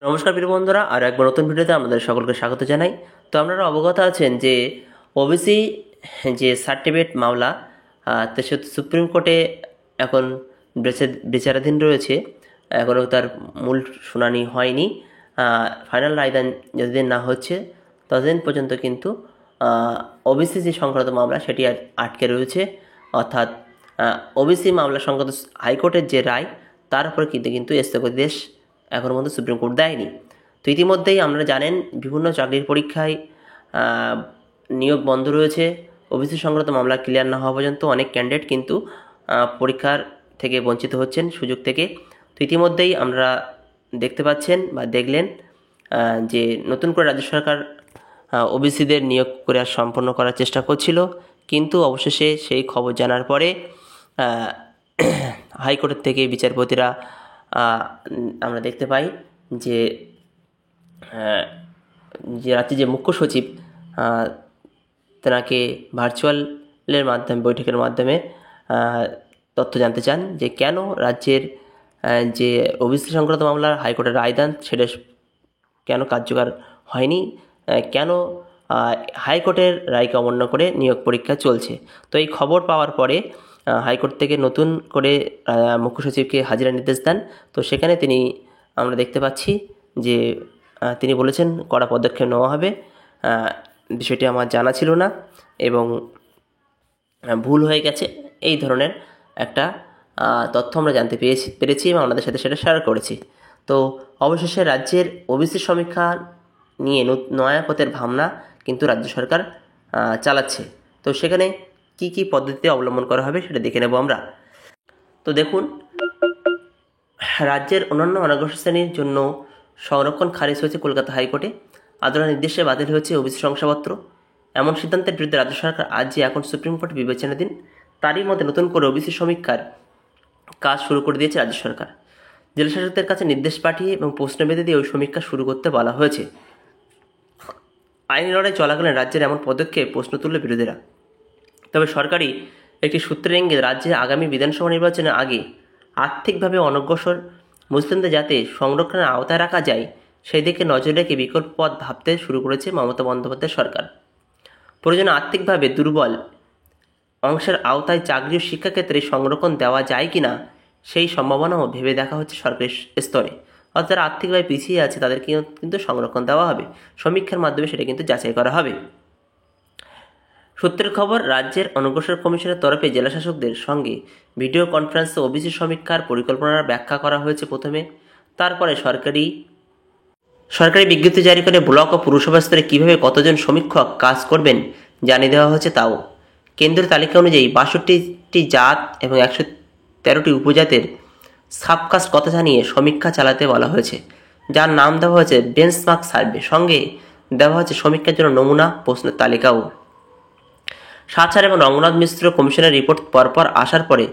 নমস্কার প্রিয় বন্ধুরা, আর একবার নতুন ভিডিওতে আপনাদের সকলকে স্বাগত জানাই। তো আপনারা অবগত আছেন যে ওবিসি যে সার্টিফিকেট মামলা তো সে সুপ্রিম কোর্টে এখন বিচারাধীন রয়েছে। এখনও তার মূল শুনানি হয়নি। ফাইনাল রায়দান যতদিন না হচ্ছে ততদিন পর্যন্ত কিন্তু ওবিসি যে সংক্রান্ত মামলা সেটি আটকে রয়েছে। অর্থাৎ ওবিসি মামলা সংক্রান্ত হাইকোর্টের যে রায় তার উপরে কিন্তু স্থগিতাদেশ এখনও পর্যন্ত সুপ্রিম কোর্ট দেয়নি। তো ইতিমধ্যেই আপনারা জানেন বিভিন্ন চাকরির পরীক্ষায় নিয়োগ বন্ধ রয়েছে। ওবিসি সংক্রান্ত মামলা ক্লিয়ার না হওয়া পর্যন্ত অনেক ক্যান্ডিডেট কিন্তু পরীক্ষার থেকে বঞ্চিত হচ্ছেন সুযোগ থেকে। তো ইতিমধ্যেই আমরা দেখতে পাচ্ছেন বা দেখলেন যে নতুন করে রাজ্য সরকার ওবিসিদের নিয়োগ করে সম্পন্ন করার চেষ্টা করছিল, কিন্তু অবশেষে সেই খবর জানার পরে হাইকোর্টের থেকে বিচারপতিরা আমরা দেখতে পাই যে রাজ্যের যে মুখ্য সচিব তেনাকে ভার্চুয়ালের মাধ্যমে বৈঠকের মাধ্যমে তথ্য জানতে চান যে কেন রাজ্যের যে ওবিসি সংক্রান্ত মামলার হাইকোর্টের রায়দান সেটা কেন কার্যকর হয়নি, কেন হাইকোর্টের রায়কে অমান্য করে নিয়োগ পরীক্ষা চলছে। তো এই খবর পাওয়ার পরে হাইকোর্ট থেকে নতুন করে মুখ্য সচিবকে হাজিরার নির্দেশ দেন। তো সেখানে আমরা দেখতে পাচ্ছি যে তিনি বলেছেন কড়া পদক্ষেপ নেওয়া হবে। বিষয়টি আমার জানা ছিল না এবং ভুল হয়ে গেছে, এই ধরনের একটা তথ্য আমরা জানতে পেরেছি এবং আমাদের সাথে সেটা শেয়ার করেছি। তো অবশেষে রাজ্যের ওবিসি সমীক্ষা নিয়ে নয়া পথের ভাবনা কিন্তু রাজ্য সরকার চালাচ্ছে। তো সেখানে কি কি পদ্ধতি অবলম্বন করা হবে সেটা দেখে নেব আমরা। তো দেখুন, রাজ্যের অন্যান্য অনগ্রসর শ্রেণীর জন্য সংরক্ষণ খারিজ হয়েছে কলকাতা হাইকোর্টে। আদালতের নির্দেশে বাতিল হয়েছে ওবিসি শংসাপত্র। এমন সিদ্ধান্তের বিরুদ্ধে রাজ্য সরকার আজ যে এখন সুপ্রিম কোর্টে বিবেচনাধীন, তারই মধ্যে নতুন করে ওবিসি সমীক্ষার কাজ শুরু করে দিয়েছে রাজ্য সরকার। জেলা শাসকদের কাছে নির্দেশ পাঠিয়ে এবং প্রশ্ন বেঁধে দিয়ে ওই সমীক্ষা শুরু করতে বলা হয়েছে। আইনি লড়াই চলাকালীন রাজ্যের এমন পদক্ষেপ প্রশ্ন তুলল বিরোধীরা। তবে সরকারি একটি সূত্রের ইঙ্গিত রাজ্যে আগামী বিধানসভা নির্বাচনের আগে আর্থিকভাবে অনগ্রসর মুসলিমদের যাতে সংরক্ষণের আওতায় রাখা যায় সেই দিকে নজর রেখে বিকল্প পথ ভাবতে শুরু করেছে মমতা বন্দ্যোপাধ্যায় সরকার। প্রয়োজনে আর্থিকভাবে দুর্বল অংশের আওতায় চাকরি ও শিক্ষাক্ষেত্রে সংরক্ষণ দেওয়া যায় কিনা সেই সম্ভাবনাও ভেবে দেখা হচ্ছে সরকারি স্তরে। অর্থাৎ যারা আর্থিকভাবে পিছিয়ে আছে তাদেরকে কিন্তু সংরক্ষণ দেওয়া হবে, সমীক্ষার মাধ্যমে সেটা কিন্তু যাচাই করা হবে। সূত্রের খবর, রাজ্যের অনগ্রসর কমিশনের তরফে জেলাশাসকদের সঙ্গে ভিডিও কনফারেন্সে ওবিসি সমীক্ষার পরিকল্পনার ব্যাখ্যা করা হয়েছে প্রথমে। তারপরে সরকারি বিজ্ঞপ্তি জারি করে ব্লক ও পুরসভা স্তরে কীভাবে কতজন সমীক্ষক কাজ করবেন জানিয়ে দেওয়া হয়েছে তাও। কেন্দ্রের তালিকা অনুযায়ী 62টি জাত এবং 113টি উপজাতের সাবকাস্ট কথা জানিয়ে সমীক্ষা চালাতে বলা হয়েছে, যার নাম দেওয়া হয়েছে বেঞ্চমার্ক সার্ভে। সঙ্গে দেওয়া হয়েছে সমীক্ষার জন্য নমুনা প্রশ্নের তালিকাও। সাছার এবং রঙ্গনাথ মিশ্র কমিশনের রিপোর্ট পরপর আসার পরে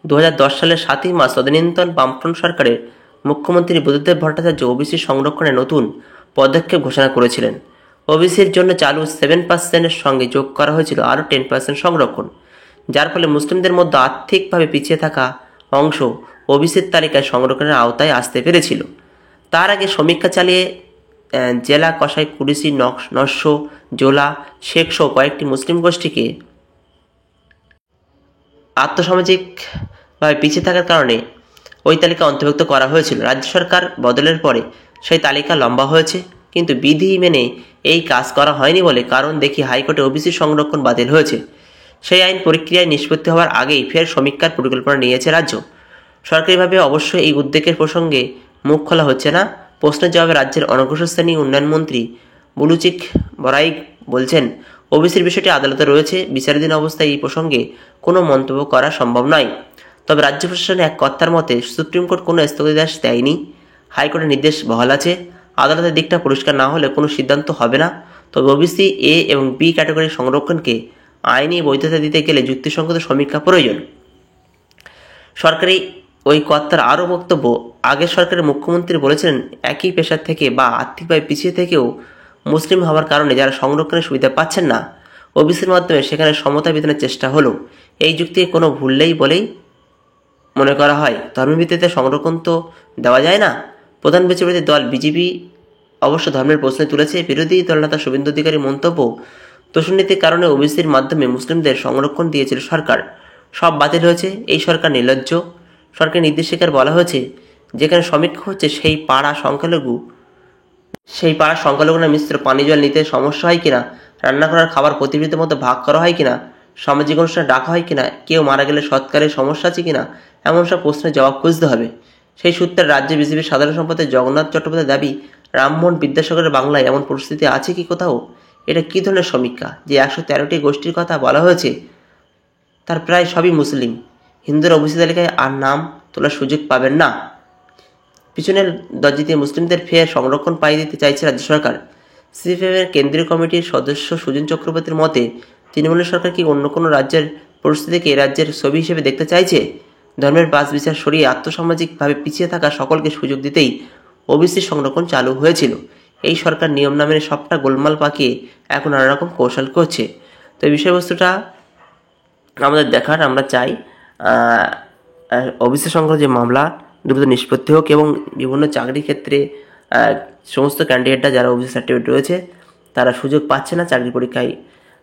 2010 সালের 7ই মার্চ তদানীন্তন বামফ্রন্ট সরকারের মুখ্যমন্ত্রী বুদ্ধদেব ভট্টাচার্য ওবিসি সংরক্ষণে নতুন পদক্ষেপ ঘোষণা করেছিলেন। ওবিসির জন্য চালু 7% সঙ্গে যোগ করা হয়েছিল আরও 10% সংরক্ষণ, যার ফলে মুসলিমদের মধ্যে আর্থিকভাবে পিছিয়ে থাকা অংশ ওবিসির তালিকায় সংরক্ষণের আওতায় আসতে পেরেছিল। তার আগে সমীক্ষা চালিয়ে জেলা কসাই কুরিশি নস্য জোলা শেখ সহ কয়েকটি মুসলিম গোষ্ঠীকে আর্থসামাজিকভাবে পিছিয়ে থাকার কারণে ওই তালিকা অন্তর্ভুক্ত করা হয়েছিল। রাজ্য সরকার বদলের পরে সেই তালিকা লম্বা হয়েছে, কিন্তু বিধি মেনে এই কাজ করা হয়নি বলে কারণ দেখি হাইকোর্টে ওবিসি সংরক্ষণ বাতিল হয়েছে। সেই আইন প্রক্রিয়ায় নিষ্পত্তি হওয়ার আগেই ফের সমীক্ষার পরিকল্পনা নিয়েছে রাজ্য। সরকারিভাবে অবশ্য এই উদ্যোগের প্রসঙ্গে মুখ খোলা হচ্ছে না। প্রশ্নের জবাবে রাজ্যের অনগ্রসর শ্রেণী উন্নয়ন মন্ত্রী বুলুচিক বরাইক বলছেন, ওবিসির বিষয়টি আদালতে রয়েছে, বিচারাধীন অবস্থায় এই প্রসঙ্গে কোনো মন্তব্য করা সম্ভব নয়। তবে রাজ্য প্রশাসনের এক কর্তার মতে সুপ্রিম কোর্ট কোনো স্থগিতাদেশ দেয়নি, হাইকোর্টের নির্দেশ বহাল আছে। আদালতের দিকটা পরিষ্কার না হলে কোনো সিদ্ধান্ত হবে না। তবে ওবিসি এ এবং বি ক্যাটাগরির সংরক্ষণকে আইনি বৈধতা দিতে গেলে যুক্তিসঙ্গত সমীক্ষা প্রয়োজন। সরকারি ওই কর্তার আরও বক্তব্য, আগের সরকারের মুখ্যমন্ত্রী বলেছিলেন একই পেশার থেকে বা আর্থিকভাবে পিছিয়ে থেকেও মুসলিম হওয়ার কারণে যারা সংরক্ষণের সুবিধা পাচ্ছেন না, ওবিসির মাধ্যমে সেখানে সমতা বিধানের চেষ্টা হলো। এই যুক্তিকে কোনো ভুললেই বলেই মনে করা হয়, ধর্মভিত্তিতে সংরক্ষণ তো দেওয়া যায় না। প্রধান বিচারপতি দল বিজেপি অবশ্য ধর্মের প্রশ্ন তুলেছে। বিরোধী দলনেতা শুভেন্দু অধিকারী মন্তব্য, তোষণনীতির কারণে ওবিসির মাধ্যমে মুসলিমদের সংরক্ষণ দিয়েছিল সরকার, সব বাতিল হয়েছে। এই সরকার নির্লজ্জ। সরকারের নির্দেশিকার বলা হয়েছে যেখানে সমীক্ষা হচ্ছে সেই পাড়ার সংখ্যালঘুরা মিশ্র পানীয় জল নিতে সমস্যা হয় কিনা, রান্না করার খাবার প্রতিবেশীদের মধ্যে ভাগ করা হয় কিনা, সামাজিক অনুষ্ঠানে ডাকা হয় কিনা, কেউ মারা গেলে সৎকারের সমস্যা আছে কিনা, এমন সব প্রশ্নের জবাব খুঁজতে হবে। সেই সূত্রে রাজ্যে বিজেপির সাধারণ সম্পাদক জগন্নাথ চট্টোপাধ্যায়ের দাবি, রামমোহন বিদ্যাসাগরের বাংলায় এমন পরিস্থিতি আছে কি কোথাও? এটা কী ধরনের সমীক্ষা? যে 113টি গোষ্ঠীর কথা বলা হয়েছে তার প্রায় সবই মুসলিম। হিন্দুরা ওবিসি তালিকায় আর নাম তোলার সুযোগ পাবেন না। পিছনের দরজাতে মুসলিমদের ফের সংরক্ষণ পাইয়ে দিতে চাইছে রাজ্য সরকার। সিপিএমের কেন্দ্রীয় কমিটির সদস্য সুজন চক্রবর্তীর মতে, তৃণমূলের সরকার কি অন্য কোনো রাজ্যের পরিস্থিতিকে রাজ্যের ছবি হিসেবে দেখতে চাইছে? ধর্মের বাছ বিচার সরিয়ে আর্থসামাজিকভাবে পিছিয়ে থাকা সকলকে সুযোগ দিতেই ওবিসি সংরক্ষণ চালু হয়েছিল। এই সরকার নিয়ম না মেনে সবটা গোলমাল পাকিয়ে এখন নানা রকম কৌশল করছে। তো এই বিষয়বস্তুটা আমাদের দেখার, আমরা চাই ওবিসি সংক্রান্ত যে মামলা দ্রুত নিষ্পত্তি হোক এবং বিভিন্ন চাকরির ক্ষেত্রে সমস্ত ক্যান্ডিডেটরা যারা ওবিসি সার্টিফিকেট রয়েছে তারা সুযোগ পাচ্ছে না, চাকরি পরীক্ষায়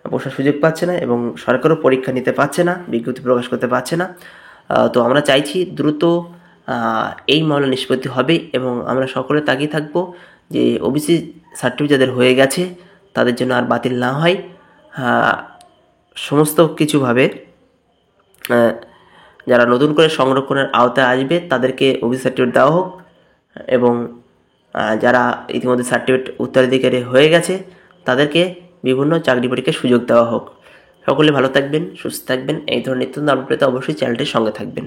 বসার সুযোগ পাচ্ছে না এবং সরকারও পরীক্ষা নিতে পারছে না, বিজ্ঞপ্তি প্রকাশ করতে পারছে না। তো আমরা চাইছি দ্রুত এই মামলা নিষ্পত্তি হবে এবং আমরা সকলে তাকিয়ে থাকবো যে ওবিসি সার্টিফিকেট যাদের হয়ে গেছে তাদের জন্য আর বাতিল না হয়। সমস্ত কিছুভাবে যারা নতুন করে সংরক্ষণের আওতায় আসবে তাদেরকে ওবিসি সার্টিফিকেট দেওয়া হোক এবং যারা ইতিমধ্যে সার্টিফিকেট উত্তরাধিকারী হয়ে গেছে তাদেরকে বিভিন্ন চাকরি পরীক্ষার সুযোগ দেওয়া হোক। সকলে ভালো থাকবেন, সুস্থ থাকবেন। এই ধরনের নিত্য আপডেট পেতে অবশ্যই চ্যানেলটির সঙ্গে থাকবেন।